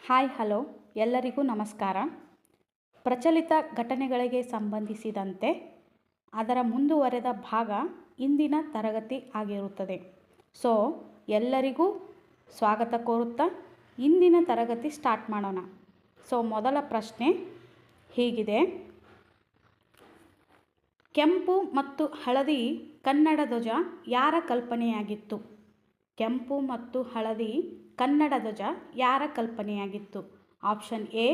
Hi hello ಎಲ್ಲರಿಗೂ ನಮಸ್ಕಾರ. ಪ್ರಚಲಿತ ಘಟನೆಗಳಿಗೆ ಸಂಬಂಧಿಸಿದಂತೆ ಅದರ ಮುಂದುವರೆದ ಭಾಗ ಇಂದಿನ ತರಗತಿ ಆಗಿರುತ್ತದೆ. ಸೊ ಎಲ್ಲರಿಗೂ ಸ್ವಾಗತ ಕೋರುತ್ತಾ ಇಂದಿನ ತರಗತಿ ಸ್ಟಾರ್ಟ್ ಮಾಡೋಣ. ಸೊ ಮೊದಲ ಪ್ರಶ್ನೆ ಹೀಗಿದೆ: ಕೆಂಪು ಮತ್ತು ಹಳದಿ ಕನ್ನಡ ಧ್ವಜ ಯಾರ ಕಲ್ಪನೆಯಾಗಿತ್ತು? ಕೆಂಪು ಮತ್ತು ಹಳದಿ ಕನ್ನಡ ಧ್ವಜ ಯಾರ ಕಲ್ಪನೆಯಾಗಿತ್ತು? Option A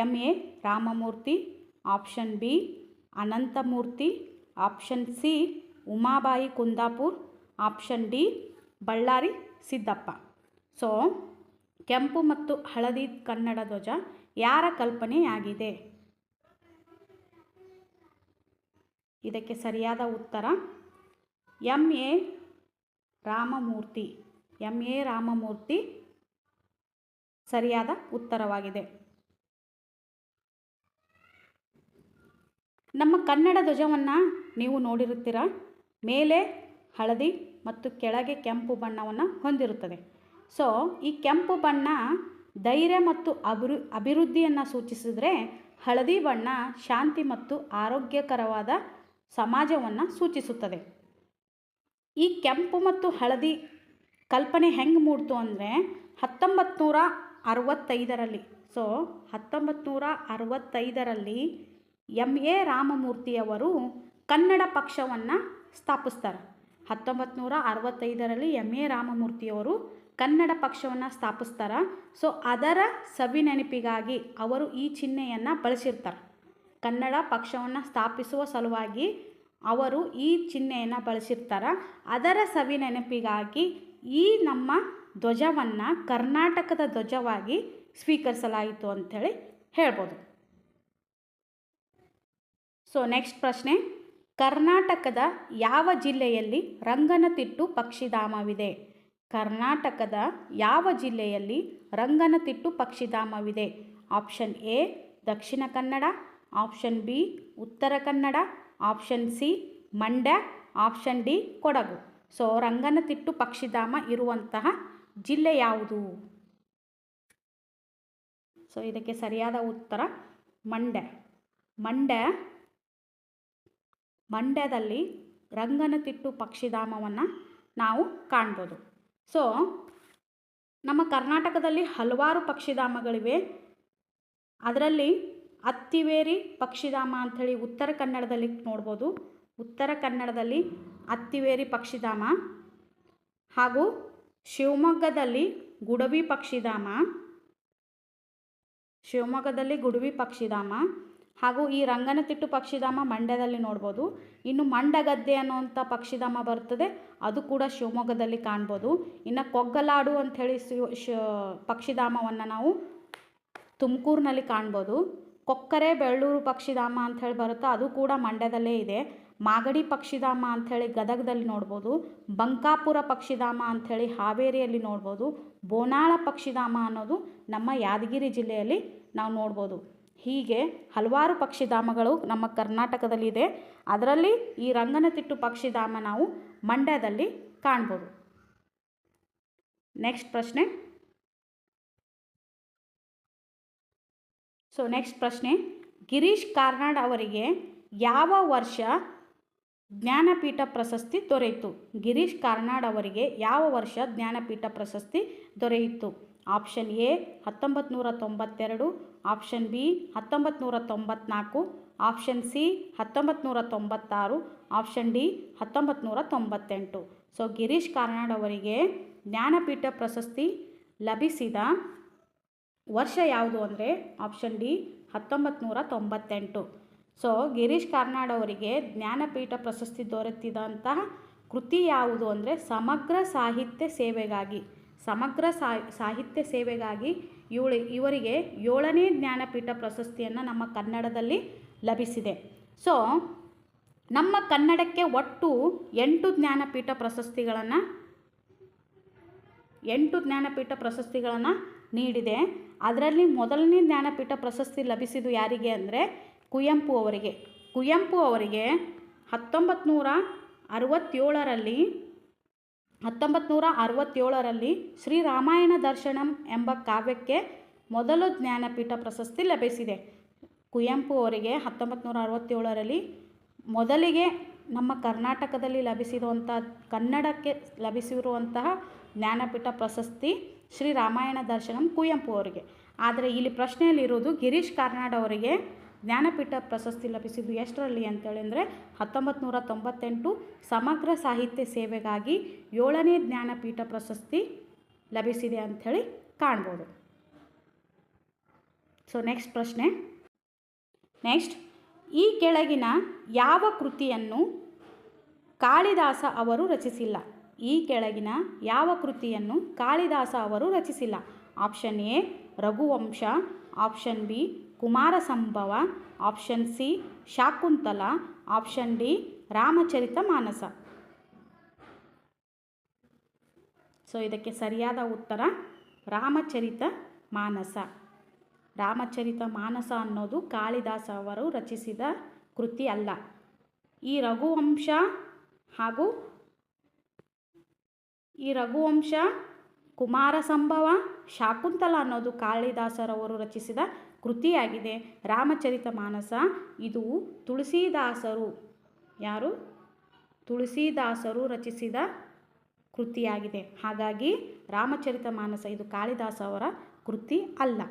M A. Ramamurthy, option B Ananthamurthy, option C Umabai Kundapur, option D Bellary Siddappa. So ಕೆಂಪು ಮತ್ತು ಹಳದಿ ಕನ್ನಡ ಧ್ವಜ ಯಾರ ಕಲ್ಪನೆಯಾಗಿದೆ? ಇದಕ್ಕೆ ಸರಿಯಾದ ಉತ್ತರ ಎಂ.ಎ. ರಾಮಮೂರ್ತಿ. ಎಂ.ಎ. ರಾಮಮೂರ್ತಿ ಸರಿಯಾದ ಉತ್ತರವಾಗಿದೆ. ನಮ್ಮ ಕನ್ನಡ ಧ್ವಜವನ್ನು ನೀವು ನೋಡಿರುತ್ತೀರ. ಮೇಲೆ ಹಳದಿ ಮತ್ತು ಕೆಳಗೆ ಕೆಂಪು ಬಣ್ಣವನ್ನು ಹೊಂದಿರುತ್ತದೆ. ಸೊ ಈ ಕೆಂಪು ಬಣ್ಣ ಧೈರ್ಯ ಮತ್ತು ಅಭಿವೃದ್ಧಿಯನ್ನು ಸೂಚಿಸಿದರೆ, ಹಳದಿ ಬಣ್ಣ ಶಾಂತಿ ಮತ್ತು ಆರೋಗ್ಯಕರವಾದ ಸಮಾಜವನ್ನು ಸೂಚಿಸುತ್ತದೆ. ಈ ಕೆಂಪು ಮತ್ತು ಹಳದಿ ಕಲ್ಪನೆ ಹೆಂಗೆ ಮೂಡ್ತು ಅಂದರೆ 1965ರಲ್ಲಿ. ಸೊ 1965ರಲ್ಲಿ ಎಂ.ಎ. ರಾಮಮೂರ್ತಿಯವರು ಕನ್ನಡ ಪಕ್ಷವನ್ನು ಸ್ಥಾಪಿಸ್ತಾರೆ. 1965ರಲ್ಲಿ ಎಂ.ಎ. ರಾಮಮೂರ್ತಿಯವರು ಕನ್ನಡ ಪಕ್ಷವನ್ನು ಸ್ಥಾಪಿಸ್ತಾರೆ. ಸೊ ಅದರ ಸವಿ ನೆನಪಿಗಾಗಿ ಅವರು ಈ ಚಿಹ್ನೆಯನ್ನು ಬಳಸಿರ್ತಾರೆ. ಕನ್ನಡ ಪಕ್ಷವನ್ನು ಸ್ಥಾಪಿಸುವ ಸಲುವಾಗಿ ಅವರು ಈ ಚಿಹ್ನೆಯನ್ನು ಬಳಸಿರ್ತಾರೆ. ಅದರ ಸವಿ ನೆನಪಿಗಾಗಿ ಈ ನಮ್ಮ ಧ್ವಜವನ್ನು ಕರ್ನಾಟಕದ ಧ್ವಜವಾಗಿ ಸ್ವೀಕರಿಸಲಾಯಿತು ಅಂಥೇಳಿ ಹೇಳ್ಬೋದು. ಸೊ ನೆಕ್ಸ್ಟ್ ಪ್ರಶ್ನೆ: ಕರ್ನಾಟಕದ ಯಾವ ಜಿಲ್ಲೆಯಲ್ಲಿ ರಂಗನತಿಟ್ಟು ಪಕ್ಷಿಧಾಮವಿದೆ? ಕರ್ನಾಟಕದ ಯಾವ ಜಿಲ್ಲೆಯಲ್ಲಿ Ranganathittu ಪಕ್ಷಿಧಾಮವಿದೆ? Option A Dakshina Kannada, option B Uttara Kannada, option C Mandya, option D Kodagu. So Ranganathittu ಪಕ್ಷಿಧಾಮ ಇರುವಂತಹ ಜಿಲ್ಲೆ ಯಾವುದು? ಸೊ ಇದಕ್ಕೆ ಸರಿಯಾದ ಉತ್ತರ ಮಂಡ್ಯ. ಮಂಡ್ಯದಲ್ಲಿ ರಂಗನತಿಟ್ಟು ಪಕ್ಷಿಧಾಮವನ್ನು ನಾವು ಕಾಣ್ಬೋದು. ಸೊ ನಮ್ಮ ಕರ್ನಾಟಕದಲ್ಲಿ ಹಲವಾರು ಪಕ್ಷಿಧಾಮಗಳಿವೆ. ಅದರಲ್ಲಿ ಅತ್ತಿವೇರಿ ಪಕ್ಷಿಧಾಮ ಅಂಥೇಳಿ ಉತ್ತರ ಕನ್ನಡದಲ್ಲಿ ನೋಡ್ಬೋದು. ಉತ್ತರ ಕನ್ನಡದಲ್ಲಿ ಅತ್ತಿವೇರಿ ಪಕ್ಷಿಧಾಮ, ಹಾಗೂ ಶಿವಮೊಗ್ಗದಲ್ಲಿ ಗುಡವಿ ಪಕ್ಷಿಧಾಮ, ಹಾಗೂ ಈ ರಂಗನತಿಟ್ಟು ಪಕ್ಷಿಧಾಮ ಮಂಡ್ಯದಲ್ಲಿ ನೋಡ್ಬೋದು. ಇನ್ನು ಮಂಡಗದ್ದೆ ಅನ್ನುವಂಥ ಪಕ್ಷಿಧಾಮ ಬರ್ತದೆ, ಅದು ಕೂಡ ಶಿವಮೊಗ್ಗದಲ್ಲಿ ಕಾಣ್ಬೋದು. ಇನ್ನು ಕೊಗ್ಗಲಾಡು ಅಂಥೇಳಿ ಪಕ್ಷಿಧಾಮವನ್ನು ನಾವು ತುಮಕೂರಿನಲ್ಲಿ ಕಾಣ್ಬೋದು. ಕೊಕ್ಕರೆ ಬೆಳ್ಳೂರು ಪಕ್ಷಿಧಾಮ ಅಂಥೇಳಿ ಬರುತ್ತೆ, ಅದು ಕೂಡ ಮಂಡ್ಯದಲ್ಲೇ ಇದೆ. ಮಾಗಡಿ ಪಕ್ಷಿಧಾಮ ಅಂಥೇಳಿ ಗದಗದಲ್ಲಿ ನೋಡ್ಬೋದು. ಬಂಕಾಪುರ ಪಕ್ಷಿಧಾಮ ಅಂಥೇಳಿ ಹಾವೇರಿಯಲ್ಲಿ ನೋಡ್ಬೋದು. ಬೋನಾಳ ಪಕ್ಷಿಧಾಮ ಅನ್ನೋದು ನಮ್ಮ ಯಾದಗಿರಿ ಜಿಲ್ಲೆಯಲ್ಲಿ ನಾವು ನೋಡ್ಬೋದು. ಹೀಗೆ ಹಲವಾರು ಪಕ್ಷಿಧಾಮಗಳು ನಮ್ಮ ಕರ್ನಾಟಕದಲ್ಲಿದೆ. ಅದರಲ್ಲಿ ಈ ರಂಗನತಿಟ್ಟು ಪಕ್ಷಿಧಾಮ ನಾವು ಮಂಡ್ಯದಲ್ಲಿ ಕಾಣ್ಬೋದು. ನೆಕ್ಸ್ಟ್ ಪ್ರಶ್ನೆ: ಗಿರೀಶ್ ಕಾರ್ನಾಡ್ ಅವರಿಗೆ ಯಾವ ವರ್ಷ ಜ್ಞಾನಪೀಠ ಪ್ರಶಸ್ತಿ ದೊರೆಯಿತು? ಗಿರೀಶ್ ಕಾರ್ನಾಡ್ ಅವರಿಗೆ ಯಾವ ವರ್ಷ ಜ್ಞಾನಪೀಠ ಪ್ರಶಸ್ತಿ ದೊರೆಯಿತು? Option A 1992, option B 1994, option C 1996, option D 1998. So Girish Karnad ಅವರಿಗೆ ಜ್ಞಾನಪೀಠ ಪ್ರಶಸ್ತಿ ಲಭಿಸಿದ ವರ್ಷ ಯಾವುದು ಅಂದರೆ option D 1998. So Girish Karnad ಅವರಿಗೆ ಜ್ಞಾನಪೀಠ ಪ್ರಶಸ್ತಿ ದೊರೆತಿದಂತಹ ಕೃತಿ ಯಾವುದು ಅಂದರೆ ಸಮಗ್ರ ಸಾಹಿತ್ಯ ಸೇವೆಗಾಗಿ ಇವರಿಗೆ 7ನೇ ಜ್ಞಾನಪೀಠ ಪ್ರಶಸ್ತಿಯನ್ನು ನಮ್ಮ ಕನ್ನಡದಲ್ಲಿ ಲಭಿಸಿದೆ. ಸೊ ನಮ್ಮ ಕನ್ನಡಕ್ಕೆ ಒಟ್ಟು 8 ಜ್ಞಾನಪೀಠ ಪ್ರಶಸ್ತಿಗಳನ್ನು ನೀಡಿದೆ. ಅದರಲ್ಲಿ ಮೊದಲನೇ ಜ್ಞಾನಪೀಠ ಪ್ರಶಸ್ತಿ ಲಭಿಸಿದ್ದು ಯಾರಿಗೆ ಅಂದರೆ ಕುವೆಂಪು ಅವರಿಗೆ. ಕುವೆಂಪು ಅವರಿಗೆ 1967ರಲ್ಲಿ ಶ್ರೀರಾಮಾಯಣ ದರ್ಶನಂ ಎಂಬ ಕಾವ್ಯಕ್ಕೆ ಮೊದಲು ಜ್ಞಾನಪೀಠ ಪ್ರಶಸ್ತಿ ಲಭಿಸಿದೆ? ಕುವೆಂಪು ಅವರಿಗೆ 1967ರಲ್ಲಿ ಮೊದಲಿಗೆ ನಮ್ಮ ಕರ್ನಾಟಕದಲ್ಲಿ ಲಭಿಸಿರುವಂಥ ಕನ್ನಡಕ್ಕೆ ಲಭಿಸಿರುವಂತಹ ಜ್ಞಾನಪೀಠ ಪ್ರಶಸ್ತಿ ಶ್ರೀ ರಾಮಾಯಣ ದರ್ಶನಂ ಕುವೆಂಪು ಅವರಿಗೆ. ಆದರೆ ಇಲ್ಲಿ ಪ್ರಶ್ನೆಯಲ್ಲಿರೋದು ಗಿರೀಶ್ ಕಾರ್ನಾಡ್ ಅವರಿಗೆ ಜ್ಞಾನಪೀಠ ಪ್ರಶಸ್ತಿ ಲಭಿಸಿದ್ದು ಎಷ್ಟರಲ್ಲಿ ಅಂತೇಳಿ ಅಂದರೆ 1998 ಸಮಗ್ರ ಸಾಹಿತ್ಯ ಸೇವೆಗಾಗಿ 7ನೇ ಜ್ಞಾನಪೀಠ ಪ್ರಶಸ್ತಿ ಲಭಿಸಿದೆ ಅಂಥೇಳಿ ಕಾಣ್ಬೋದು. ಸೊ ನೆಕ್ಸ್ಟ್ ಪ್ರಶ್ನೆ. ಈ ಕೆಳಗಿನ ಯಾವ ಕೃತಿಯನ್ನು ಕಾಳಿದಾಸ ಅವರು ರಚಿಸಿಲ್ಲ? ಈ ಕೆಳಗಿನ ಯಾವ ಕೃತಿಯನ್ನು ಕಾಳಿದಾಸ ಅವರು ರಚಿಸಿಲ್ಲ? Option A Raghuvamsha, option B Kumara Sambhava, option C Shakuntala, option D Ramacharita Manasa. So ಇದಕ್ಕೆ ಸರಿಯಾದ ಉತ್ತರ ರಾಮಚರಿತ ಮಾನಸ. ರಾಮಚರಿತ ಮಾನಸ ಅನ್ನೋದು ಕಾಳಿದಾಸ ಅವರು ರಚಿಸಿದ ಕೃತಿ ಅಲ್ಲ. ಈ ರಘುವಂಶ, ಕುಮಾರ ಸಂಭವ, ಶಾಕುಂತಲ ಅನ್ನೋದು ಕಾಳಿದಾಸರವರು ರಚಿಸಿದ ಕೃತಿಯಾಗಿದೆ. ರಾಮಚರಿತ ಮಾನಸ ಇದು ತುಳಸಿದಾಸರು ರಚಿಸಿದ ಕೃತಿಯಾಗಿದೆ. ಹಾಗಾಗಿ ರಾಮಚರಿತ ಮಾನಸ ಇದು ಕಾಳಿದಾಸ ಅವರ ಕೃತಿ ಅಲ್ಲ.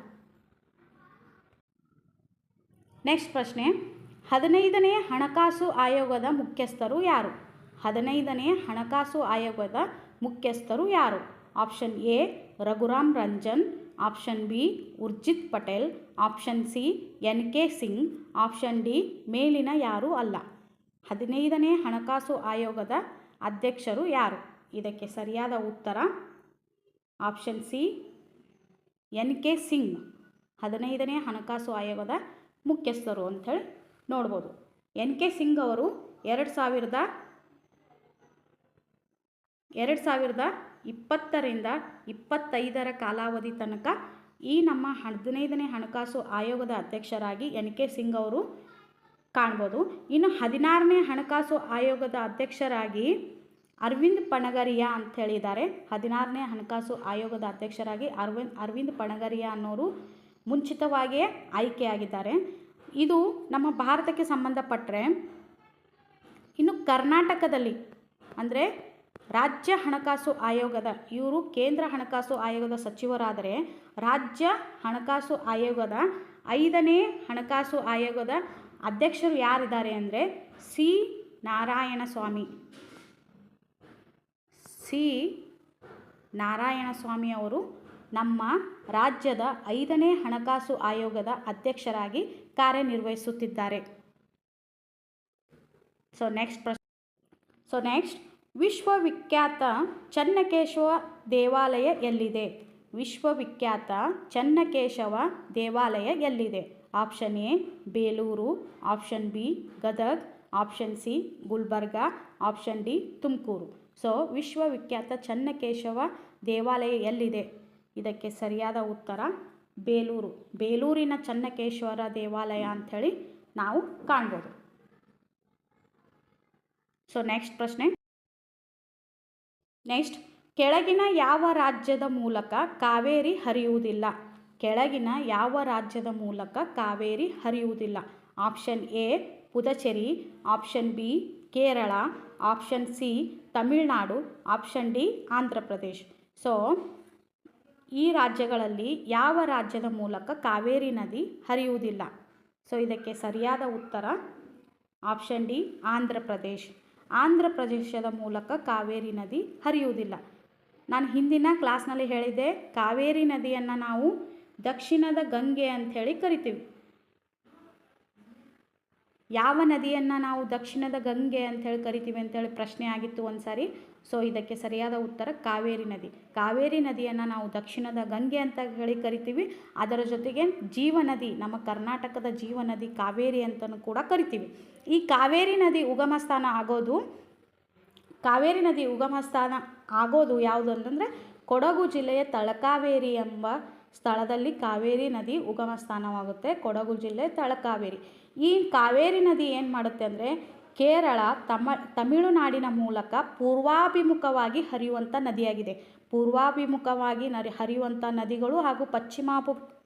ನೆಕ್ಸ್ಟ್ ಪ್ರಶ್ನೆ. 15ನೇ ಹಣಕಾಸು ಆಯೋಗದ ಮುಖ್ಯಸ್ಥರು ಯಾರು? 15ನೇ ಹಣಕಾಸು ಆಯೋಗದ ಮುಖ್ಯಸ್ಥರು ಯಾರು? Option A Raghuram Ranjan, option B Urjit Patel, option C NK Singh, option D ಮೇಲಿನ ಯಾರೂ ಅಲ್ಲ. 15ನೇ ಹಣಕಾಸು ಆಯೋಗದ ಅಧ್ಯಕ್ಷರು ಯಾರು? ಇದಕ್ಕೆ ಸರಿಯಾದ ಉತ್ತರ ಆಪ್ಷನ್ ಸಿ NK ಸಿಂಗ್ 15ನೇ ಹಣಕಾಸು ಆಯೋಗದ ಮುಖ್ಯಸ್ಥರು ಅಂಥೇಳಿ ನೋಡ್ಬೋದು. NK ಸಿಂಗ್ ಅವರು 2020ರಿಂದ 25ರ ಕಾಲಾವಧಿ ತನಕ ಈ ನಮ್ಮ 15ನೇ ಹಣಕಾಸು ಆಯೋಗದ ಅಧ್ಯಕ್ಷರಾಗಿ NK ಸಿಂಗ್ ಅವರು ಕಾಣ್ಬೋದು. ಇನ್ನು 16ನೇ ಹಣಕಾಸು ಆಯೋಗದ ಅಧ್ಯಕ್ಷರಾಗಿ ಅರವಿಂದ್ ಪಣಗರಿಯಾ ಅಂಥೇಳಿದ್ದಾರೆ. 16ನೇ ಹಣಕಾಸು ಆಯೋಗದ ಅಧ್ಯಕ್ಷರಾಗಿ ಅರವಿಂದ್ ಪಣಗರಿಯಾ ಅನ್ನೋರು ಮುಂಚಿತವಾಗಿಯೇ ಆಯ್ಕೆಯಾಗಿದ್ದಾರೆ. ಇದು ನಮ್ಮ ಭಾರತಕ್ಕೆ ಸಂಬಂಧಪಟ್ಟರೆ. ಇನ್ನು ಕರ್ನಾಟಕದಲ್ಲಿ ಅಂದರೆ ರಾಜ್ಯ ಹಣಕಾಸು ಆಯೋಗದ ಇವರು ಕೇಂದ್ರ ಹಣಕಾಸು ಆಯೋಗದ ಸಚಿವರಾದರೆ, ರಾಜ್ಯ ಹಣಕಾಸು ಆಯೋಗದ 5ನೇ ಹಣಕಾಸು ಆಯೋಗದ ಅಧ್ಯಕ್ಷರು ಯಾರಿದ್ದಾರೆ ಅಂದರೆ ಸಿ ನಾರಾಯಣಸ್ವಾಮಿ ಅವರು ನಮ್ಮ ರಾಜ್ಯದ 5ನೇ ಹಣಕಾಸು ಆಯೋಗದ ಅಧ್ಯಕ್ಷರಾಗಿ ಕಾರ್ಯನಿರ್ವಹಿಸುತ್ತಿದ್ದಾರೆ. ಸೊ ನೆಕ್ಸ್ಟ್ ವಿಶ್ವವಿಖ್ಯಾತ ಚೆನ್ನಕೇಶವ ದೇವಾಲಯ ಎಲ್ಲಿದೆ? ವಿಶ್ವವಿಖ್ಯಾತ ಚೆನ್ನಕೇಶವ ದೇವಾಲಯ ಎಲ್ಲಿದೆ? Option A Belur, option B Gadag, option C Gulbarga, option D Tumakuru. So ವಿಶ್ವವಿಖ್ಯಾತ ಚೆನ್ನಕೇಶವ ದೇವಾಲಯ ಎಲ್ಲಿದೆ? ಇದಕ್ಕೆ ಸರಿಯಾದ ಉತ್ತರ ಬೇಲೂರಿನ ಚೆನ್ನಕೇಶ್ವರ ದೇವಾಲಯ ಅಂಥೇಳಿ ನಾವು ಕಾಣ್ಬೋದು. ಸೊ ನೆಕ್ಸ್ಟ್ ಪ್ರಶ್ನೆ. ಕೆಳಗಿನ ಯಾವ ರಾಜ್ಯದ ಮೂಲಕ ಕಾವೇರಿ ಹರಿಯುವುದಿಲ್ಲ? ಕೆಳಗಿನ ಯಾವ ರಾಜ್ಯದ ಮೂಲಕ ಕಾವೇರಿ ಹರಿಯುವುದಿಲ್ಲ? Option A Puducherry, option B Kerala, option C Tamil Nadu, option D Andhra Pradesh. So ಈ ರಾಜ್ಯಗಳಲ್ಲಿ ಯಾವ ರಾಜ್ಯದ ಮೂಲಕ ಕಾವೇರಿ ನದಿ ಹರಿಯುವುದಿಲ್ಲ? ಸೊ ಇದಕ್ಕೆ ಸರಿಯಾದ ಉತ್ತರ ಆಪ್ಷನ್ ಡಿ ಆಂಧ್ರ ಪ್ರದೇಶ್. ಆಂಧ್ರ ಪ್ರದೇಶದ ಮೂಲಕ ಕಾವೇರಿ ನದಿ ಹರಿಯುವುದಿಲ್ಲ. ನಾನು ಹಿಂದಿನ ಕ್ಲಾಸ್ನಲ್ಲಿ ಹೇಳಿದ್ದೆ, ಕಾವೇರಿ ನದಿಯನ್ನು ನಾವು ದಕ್ಷಿಣದ ಗಂಗೆ ಅಂಥೇಳಿ ಕರಿತೀವಿ. ಯಾವ ನದಿಯನ್ನು ನಾವು ದಕ್ಷಿಣದ ಗಂಗೆ ಅಂಥೇಳಿ ಕರಿತೀವಿ ಅಂಥೇಳಿ ಪ್ರಶ್ನೆ ಆಗಿತ್ತು ಒಂದು ಸಾರಿ. ಸೊ ಇದಕ್ಕೆ ಸರಿಯಾದ ಉತ್ತರ ಕಾವೇರಿ ನದಿ. ಕಾವೇರಿ ನದಿಯನ್ನು ನಾವು ದಕ್ಷಿಣದ ಗಂಗೆ ಅಂತ ಹೇಳಿ ಕರಿತೀವಿ. ಅದರ ಜೊತೆಗೆ ಜೀವನದಿ, ನಮ್ಮ ಕರ್ನಾಟಕದ ಜೀವನದಿ ಕಾವೇರಿ ಅಂತಲೂ ಕೂಡ ಕರಿತೀವಿ. ಈ ಕಾವೇರಿ ನದಿ ಉಗಮ ಸ್ಥಾನ ಆಗೋದು ಯಾವುದು ಅಂತಂದರೆ ಕೊಡಗು ಜಿಲ್ಲೆಯ ತಳಕಾವೇರಿ ಎಂಬ ಸ್ಥಳದಲ್ಲಿ ಕಾವೇರಿ ನದಿ ಉಗಮ ಸ್ಥಾನವಾಗುತ್ತೆ. ಕೊಡಗು ಜಿಲ್ಲೆ ತಳಕಾವೇರಿ. ಈ ಕಾವೇರಿ ನದಿ ಏನು ಮಾಡುತ್ತೆ ಅಂದರೆ ಕೇರಳ ತಮಿಳುನಾಡಿನ ಮೂಲಕ ಪೂರ್ವಾಭಿಮುಖವಾಗಿ ಹರಿಯುವಂಥ ನದಿಯಾಗಿದೆ. ಪೂರ್ವಾಭಿಮುಖವಾಗಿ ಹರಿಯುವಂಥ ನದಿಗಳು ಹಾಗೂ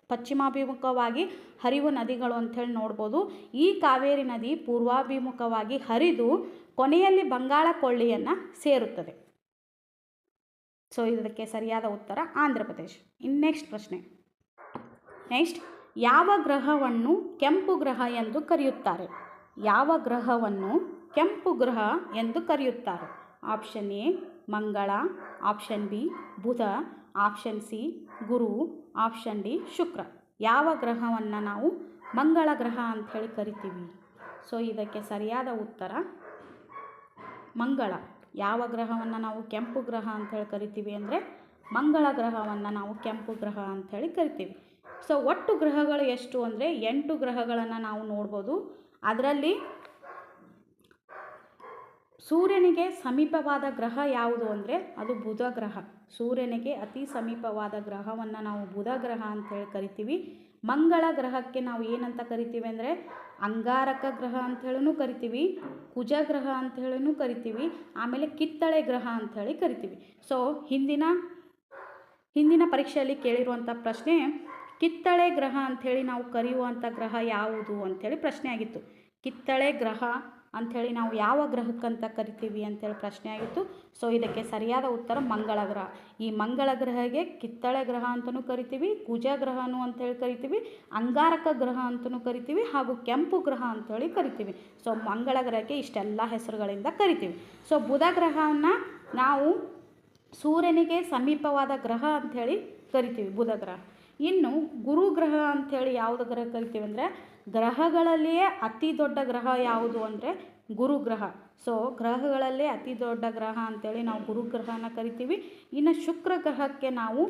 ಪಶ್ಚಿಮಾಭಿಮುಖವಾಗಿ ಹರಿಯುವ ನದಿಗಳು ಅಂಥೇಳಿ ನೋಡ್ಬೋದು. ಈ ಕಾವೇರಿ ನದಿ ಪೂರ್ವಾಭಿಮುಖವಾಗಿ ಹರಿದು ಕೊನೆಯಲ್ಲಿ ಬಂಗಾಳ ಕೊಳ್ಳಿಯನ್ನು ಸೇರುತ್ತದೆ. ಸೊ ಇದಕ್ಕೆ ಸರಿಯಾದ ಉತ್ತರ ಆಂಧ್ರ ಪ್ರದೇಶ್. ಇನ್ನು ನೆಕ್ಸ್ಟ್ ಪ್ರಶ್ನೆ. ಯಾವ ಗ್ರಹವನ್ನು ಕೆಂಪು ಗ್ರಹ ಎಂದು ಕರೆಯುತ್ತಾರೆ? ಯಾವ ಗ್ರಹವನ್ನು ಕೆಂಪು ಗ್ರಹ ಎಂದು ಕರೆಯುತ್ತಾರೆ? ಆಪ್ಷನ್ ಎ ಮಂಗಳ, ಆಪ್ಷನ್ ಬಿ ಬುಧ, ಆಪ್ಷನ್ ಸಿ ಗುರು, ಆಪ್ಷನ್ ಡಿ ಶುಕ್ರ. ಯಾವ ಗ್ರಹವನ್ನು ನಾವು ಮಂಗಳ ಗ್ರಹ ಅಂಥೇಳಿ ಕರಿತೀವಿ? ಸೊ ಇದಕ್ಕೆ ಸರಿಯಾದ ಉತ್ತರ ಮಂಗಳ. ಯಾವ ಗ್ರಹವನ್ನು ನಾವು ಕೆಂಪು ಗ್ರಹ ಅಂಥೇಳಿ ಕರಿತೀವಿ ಅಂದರೆ ಮಂಗಳ ಗ್ರಹವನ್ನು ನಾವು ಕೆಂಪು ಗ್ರಹ ಅಂಥೇಳಿ ಕರಿತೀವಿ. ಸೊ ಒಟ್ಟು ಗ್ರಹಗಳು ಎಷ್ಟು ಅಂದರೆ 8 ಗ್ರಹಗಳನ್ನು ನಾವು ನೋಡ್ಬೋದು. ಅದರಲ್ಲಿ ಸೂರ್ಯನಿಗೆ ಸಮೀಪವಾದ ಗ್ರಹ ಯಾವುದು ಅಂದರೆ ಅದು ಬುಧ ಗ್ರಹ. ಸೂರ್ಯನಿಗೆ ಅತಿ ಸಮೀಪವಾದ ಗ್ರಹವನ್ನು ನಾವು ಬುಧ ಗ್ರಹ ಅಂಥೇಳಿ ಕರಿತೀವಿ. ಮಂಗಳ ಗ್ರಹಕ್ಕೆ ನಾವು ಏನಂತ ಕರಿತೀವಿ ಅಂದರೆ ಅಂಗಾರಕ ಗ್ರಹ ಅಂಥೇಳಿನೂ ಕರಿತೀವಿ, ಕುಜ ಗ್ರಹ ಅಂಥೇಳಿನೂ ಕರಿತೀವಿ, ಆಮೇಲೆ ಕಿತ್ತಳೆ ಗ್ರಹ ಅಂಥೇಳಿ ಕರಿತೀವಿ. ಸೊ ಹಿಂದಿನ ಪರೀಕ್ಷೆಯಲ್ಲಿ ಕೇಳಿರುವಂಥ ಪ್ರಶ್ನೆ ಕಿತ್ತಳೆ ಗ್ರಹ ಅಂಥೇಳಿ ನಾವು ಕರೆಯುವಂಥ ಗ್ರಹ ಯಾವುದು ಅಂಥೇಳಿ ಪ್ರಶ್ನೆ ಆಗಿತ್ತು. ಕಿತ್ತಳೆ ಗ್ರಹ ಅಂಥೇಳಿ ನಾವು ಯಾವ ಗ್ರಹಕ್ಕಂತ ಕರಿತೀವಿ ಅಂಥೇಳಿ ಪ್ರಶ್ನೆ ಆಗಿತ್ತು. ಸೊ ಇದಕ್ಕೆ ಸರಿಯಾದ ಉತ್ತರ ಮಂಗಳ ಗ್ರಹ. ಈ ಮಂಗಳ ಗ್ರಹಕ್ಕೆ ಕಿತ್ತಳೆ ಗ್ರಹ ಅಂತಲೂ ಕರಿತೀವಿ, ಕುಜ ಗ್ರಹನೂ ಅಂಥೇಳಿ ಕರಿತೀವಿ, ಅಂಗಾರಕ ಗ್ರಹ ಅಂತಲೂ ಕರಿತೀವಿ, ಹಾಗೂ ಕೆಂಪು ಗ್ರಹ ಅಂಥೇಳಿ ಕರಿತೀವಿ. ಸೊ ಮಂಗಳ ಗ್ರಹಕ್ಕೆ ಇಷ್ಟೆಲ್ಲ ಹೆಸರುಗಳಿಂದ ಕರಿತೀವಿ. ಸೊ ಬುಧ ಗ್ರಹವನ್ನು ನಾವು ಸೂರ್ಯನಿಗೆ ಸಮೀಪವಾದ ಗ್ರಹ ಅಂಥೇಳಿ ಕರಿತೀವಿ, ಬುಧ ಗ್ರಹ. ಇನ್ನು ಗುರು ಗ್ರಹ ಅಂಥೇಳಿ ಯಾವುದು ಗ್ರಹ ಕರಿತೀವಿ ಅಂದರೆ ಗ್ರಹಗಳಲ್ಲಿಯೇ ಅತಿ ದೊಡ್ಡ ಗ್ರಹ ಯಾವುದು ಅಂದರೆ ಗುರು ಗ್ರಹ. ಸೊ ಗ್ರಹಗಳಲ್ಲೇ ಅತಿ ದೊಡ್ಡ ಗ್ರಹ ಅಂಥೇಳಿ ನಾವು ಗುರು ಗ್ರಹನ ಕರಿತೀವಿ. ಇನ್ನು ಶುಕ್ರ ಗ್ರಹಕ್ಕೆ ನಾವು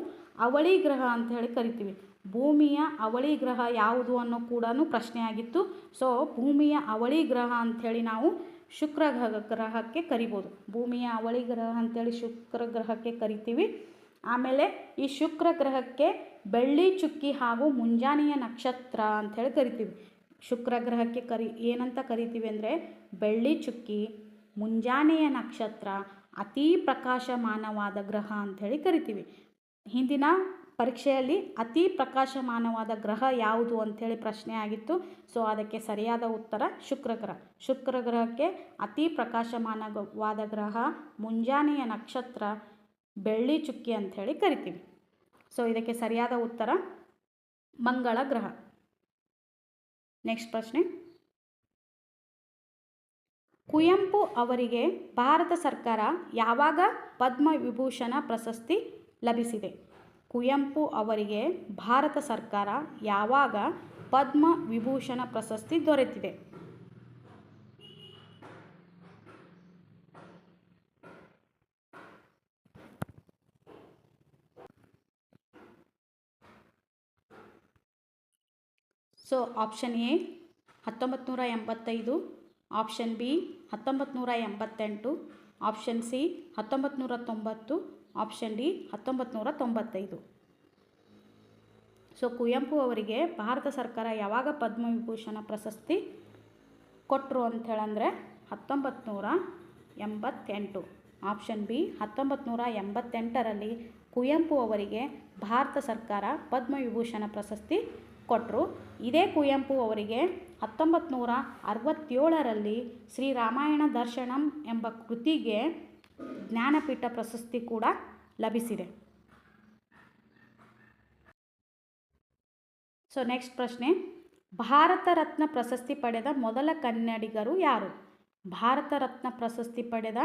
ಅವಳಿ ಗ್ರಹ ಅಂಥೇಳಿ ಕರಿತೀವಿ. ಭೂಮಿಯ ಅವಳಿ ಗ್ರಹ ಯಾವುದು ಅನ್ನೋ ಕೂಡ ಪ್ರಶ್ನೆ ಆಗಿತ್ತು. ಸೊ ಭೂಮಿಯ ಅವಳಿ ಗ್ರಹ ಅಂಥೇಳಿ ನಾವು ಶುಕ್ರ ಗ್ರಹಕ್ಕೆ ಕರಿಬೋದು. ಭೂಮಿಯ ಅವಳಿ ಗ್ರಹ ಅಂಥೇಳಿ ಶುಕ್ರ ಗ್ರಹಕ್ಕೆ ಕರಿತೀವಿ. ಆಮೇಲೆ ಈ ಶುಕ್ರ ಗ್ರಹಕ್ಕೆ ಬೆಳ್ಳಿ ಚುಕ್ಕಿ ಹಾಗೂ ಮುಂಜಾನೆಯ ನಕ್ಷತ್ರ ಅಂಥೇಳಿ ಕರಿತೀವಿ. ಶುಕ್ರ ಗ್ರಹಕ್ಕೆ ಏನಂತ ಕರಿತೀವಿ ಅಂದರೆ ಬೆಳ್ಳಿ ಚುಕ್ಕಿ, ಮುಂಜಾನೆಯ ನಕ್ಷತ್ರ, ಅತೀ ಪ್ರಕಾಶಮಾನವಾದ ಗ್ರಹ ಅಂಥೇಳಿ ಕರಿತೀವಿ. ಹಿಂದಿನ ಪರೀಕ್ಷೆಯಲ್ಲಿ ಅತಿ ಪ್ರಕಾಶಮಾನವಾದ ಗ್ರಹ ಯಾವುದು ಅಂಥೇಳಿ ಪ್ರಶ್ನೆ ಆಗಿತ್ತು. ಸೊ ಅದಕ್ಕೆ ಸರಿಯಾದ ಉತ್ತರ ಶುಕ್ರ ಗ್ರಹ. ಶುಕ್ರ ಗ್ರಹಕ್ಕೆ ಅತಿ ಪ್ರಕಾಶಮಾನವಾದ ಗ್ರಹ, ಮುಂಜಾನೆಯ ನಕ್ಷತ್ರ, ಬೆಳ್ಳಿ ಚುಕ್ಕಿ ಅಂಥೇಳಿ ಕರಿತೀವಿ. ಸೊ ಇದಕ್ಕೆ ಸರಿಯಾದ ಉತ್ತರ ಮಂಗಳ ಗ್ರಹ. ನೆಕ್ಸ್ಟ್ ಪ್ರಶ್ನೆ. ಕುವೆಂಪು ಅವರಿಗೆ ಭಾರತ ಸರ್ಕಾರ ಯಾವಾಗ ಪದ್ಮವಿಭೂಷಣ ಪ್ರಶಸ್ತಿ ಲಭಿಸಿದೆ? ಕುವೆಂಪು ಅವರಿಗೆ ಭಾರತ ಸರ್ಕಾರ ಯಾವಾಗ ಪದ್ಮವಿಭೂಷಣ ಪ್ರಶಸ್ತಿ ದೊರೆತಿದೆ? So option A 1985, option B 1988, option C 1990, option D 1995. So Kuvempu ಅವರಿಗೆ ಭಾರತ ಸರ್ಕಾರ ಯಾವಾಗ ಪದ್ಮವಿಭೂಷಣ ಪ್ರಶಸ್ತಿ ಕೊಟ್ಟರು ಅಂಥೇಳಂದರೆ 1988. ಆಪ್ಷನ್ ಬಿ 1988ರಲ್ಲಿ ಕುವೆಂಪು ಅವರಿಗೆ ಭಾರತ ಸರ್ಕಾರ ಪದ್ಮವಿಭೂಷಣ ಪ್ರಶಸ್ತಿ ಕೊಟ್ಟರು. ಇದೇ ಕುವೆಂಪು ಅವರಿಗೆ 1967ರಲ್ಲಿ ಶ್ರೀ ರಾಮಾಯಣ ದರ್ಶನಂ ಎಂಬ ಕೃತಿಗೆ ಜ್ಞಾನಪೀಠ ಪ್ರಶಸ್ತಿ ಕೂಡ ಲಭಿಸಿದೆ. ಸೊ ನೆಕ್ಸ್ಟ್ ಪ್ರಶ್ನೆ. ಭಾರತ ರತ್ನ ಪ್ರಶಸ್ತಿ ಪಡೆದ ಮೊದಲ ಕನ್ನಡಿಗರು ಯಾರು? ಭಾರತ ರತ್ನ ಪ್ರಶಸ್ತಿ ಪಡೆದ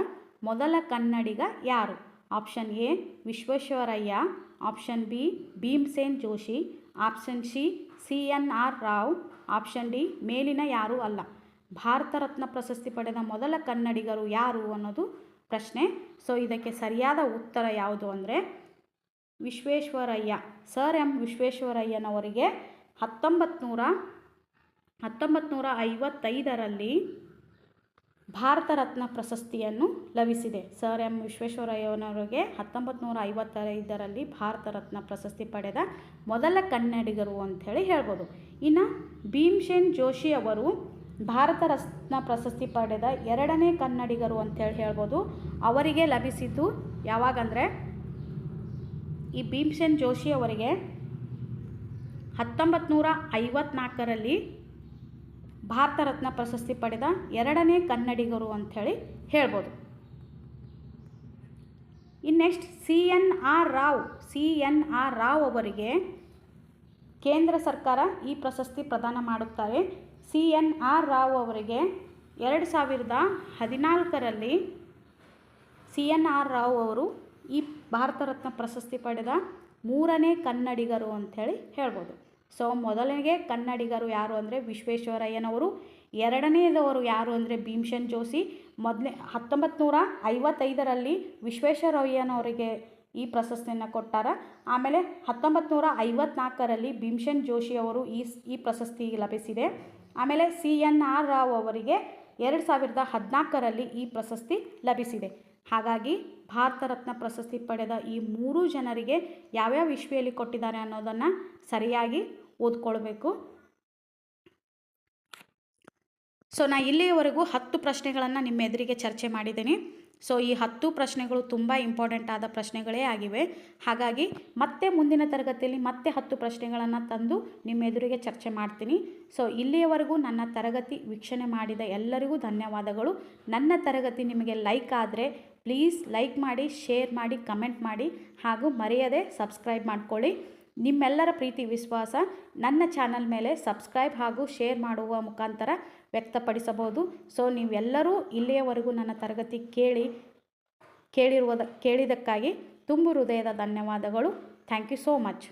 ಮೊದಲ ಕನ್ನಡಿಗ ಯಾರು? Option A Visvesvaraya, option B Bhimsen Joshi, option C CNR Rao, option D ಮೇಲಿನ ಯಾರೂ ಅಲ್ಲ. ಭಾರತ ರತ್ನ ಪ್ರಶಸ್ತಿ ಪಡೆದ ಮೊದಲ ಕನ್ನಡಿಗರು ಯಾರು ಅನ್ನೋದು ಪ್ರಶ್ನೆ. ಸೊ ಇದಕ್ಕೆ ಸರಿಯಾದ ಉತ್ತರ ಯಾವುದು ಅಂದರೆ ವಿಶ್ವೇಶ್ವರಯ್ಯ. ಸರ್ ಎಂ ವಿಶ್ವೇಶ್ವರಯ್ಯನವರಿಗೆ 1955ರಲ್ಲಿ ಭಾರತ ರತ್ನ ಪ್ರಶಸ್ತಿಯನ್ನು ಲಭಿಸಿದೆ. ಸರ್ ಎಂ ವಿಶ್ವೇಶ್ವರಯ್ಯನವರಿಗೆ 1955ರಲ್ಲಿ ಭಾರತ ರತ್ನ ಪ್ರಶಸ್ತಿ ಪಡೆದ ಮೊದಲ ಕನ್ನಡಿಗರು ಅಂಥೇಳಿ ಹೇಳ್ಬೋದು. ಇನ್ನು ಭೀಮಸೇನ್ ಜೋಶಿ ಅವರು ಭಾರತ ರತ್ನ ಪ್ರಶಸ್ತಿ ಪಡೆದ ಎರಡನೇ ಕನ್ನಡಿಗರು ಅಂಥೇಳಿ ಹೇಳ್ಬೋದು. ಅವರಿಗೆ ಲಭಿಸಿದ್ದು ಯಾವಾಗಂದರೆ ಈ ಭೀಮಸೇನ್ ಜೋಶಿ ಅವರಿಗೆ 1954ರಲ್ಲಿ ಭಾರತ ರತ್ನ ಪ್ರಶಸ್ತಿ ಪಡೆದ ಎರಡನೇ ಕನ್ನಡಿಗರು ಅಂಥೇಳಿ ಹೇಳ್ಬೋದು. ಇನ್ನು ನೆಕ್ಸ್ಟ್ CNR ರಾವ್ ಅವರಿಗೆ ಕೇಂದ್ರ ಸರ್ಕಾರ ಈ ಪ್ರಶಸ್ತಿ ಪ್ರದಾನ ಮಾಡುತ್ತಾರೆ. CNR ರಾವ್ ಅವರಿಗೆ 2014ರಲ್ಲಿ CNR ರಾವ್ ಅವರು ಈ ಭಾರತ ರತ್ನ ಪ್ರಶಸ್ತಿ ಪಡೆದ ಮೂರನೇ ಕನ್ನಡಿಗರು ಅಂಥೇಳಿ ಹೇಳ್ಬೋದು. ಸೊ ಮೊದಲನೇ ಕನ್ನಡಿಗರು ಯಾರು ಅಂದರೆ ವಿಶ್ವೇಶ್ವರಯ್ಯನವರು, ಎರಡನೇದವರು ಯಾರು ಅಂದರೆ ಭೀಮ್ಸೆನ್ ಜೋಶಿ. 1955ರಲ್ಲಿ ವಿಶ್ವೇಶ್ವರಯ್ಯನವರಿಗೆ ಈ ಪ್ರಶಸ್ತಿಯನ್ನು ಕೊಟ್ಟಾರ. ಆಮೇಲೆ 1954ರಲ್ಲಿ ಭೀಮ್ಸೆನ್ ಜೋಶಿ ಅವರು ಈ ಪ್ರಶಸ್ತಿ ಲಭಿಸಿದೆ. ಆಮೇಲೆ CNR ರಾವ್ ಅವರಿಗೆ 2014ರಲ್ಲಿ ಈ ಪ್ರಶಸ್ತಿ ಲಭಿಸಿದೆ. ಹಾಗಾಗಿ ಭಾರತ ರತ್ನ ಪ್ರಶಸ್ತಿ ಪಡೆದ ಈ ಮೂರು ಜನರಿಗೆ ಯಾವ್ಯಾವ ಇಸ್ವಿಯಲ್ಲಿ ಕೊಟ್ಟಿದ್ದಾರೆ ಅನ್ನೋದನ್ನು ಸರಿಯಾಗಿ ಓದ್ಕೊಳ್ಬೇಕು. ಸೊ ನಾ ಇಲ್ಲಿಯವರೆಗೂ 10 ಪ್ರಶ್ನೆಗಳನ್ನು ನಿಮ್ಮ ಎದುರಿಗೆ ಚರ್ಚೆ ಮಾಡಿದ್ದೀನಿ. ಸೊ ಈ 10 ಪ್ರಶ್ನೆಗಳು ತುಂಬ ಇಂಪಾರ್ಟೆಂಟ್ ಆದ ಪ್ರಶ್ನೆಗಳೇ ಆಗಿವೆ. ಹಾಗಾಗಿ ಮತ್ತೆ ಮುಂದಿನ ತರಗತಿಯಲ್ಲಿ ಮತ್ತೆ 10 ಪ್ರಶ್ನೆಗಳನ್ನು ತಂದು ನಿಮ್ಮ ಎದುರಿಗೆ ಚರ್ಚೆ ಮಾಡ್ತೀನಿ. ಸೊ ಇಲ್ಲಿಯವರೆಗೂ ನನ್ನ ತರಗತಿ ವೀಕ್ಷಣೆ ಮಾಡಿದ ಎಲ್ಲರಿಗೂ ಧನ್ಯವಾದಗಳು. ನನ್ನ ತರಗತಿ ನಿಮಗೆ ಲೈಕ್ ಆದರೆ ಪ್ಲೀಸ್ ಲೈಕ್ ಮಾಡಿ, ಶೇರ್ ಮಾಡಿ, ಕಮೆಂಟ್ ಮಾಡಿ, ಹಾಗೂ ಮರೆಯದೆ ಸಬ್ಸ್ಕ್ರೈಬ್ ಮಾಡ್ಕೊಳ್ಳಿ. ನಿಮ್ಮೆಲ್ಲರ ಪ್ರೀತಿ ವಿಶ್ವಾಸ ನನ್ನ ಚಾನಲ್ ಮೇಲೆ ಸಬ್ಸ್ಕ್ರೈಬ್ ಹಾಗೂ ಶೇರ್ ಮಾಡುವ ಮುಖಾಂತರ ವ್ಯಕ್ತಪಡಿಸಬಹುದು. ಸೊ ನೀವೆಲ್ಲರೂ ಇಲ್ಲಿಯವರೆಗೂ ನನ್ನ ತರಗತಿ ಕೇಳಿದಕ್ಕಾಗಿ ತುಂಬ ಹೃದಯದ ಧನ್ಯವಾದಗಳು. Thank you so much.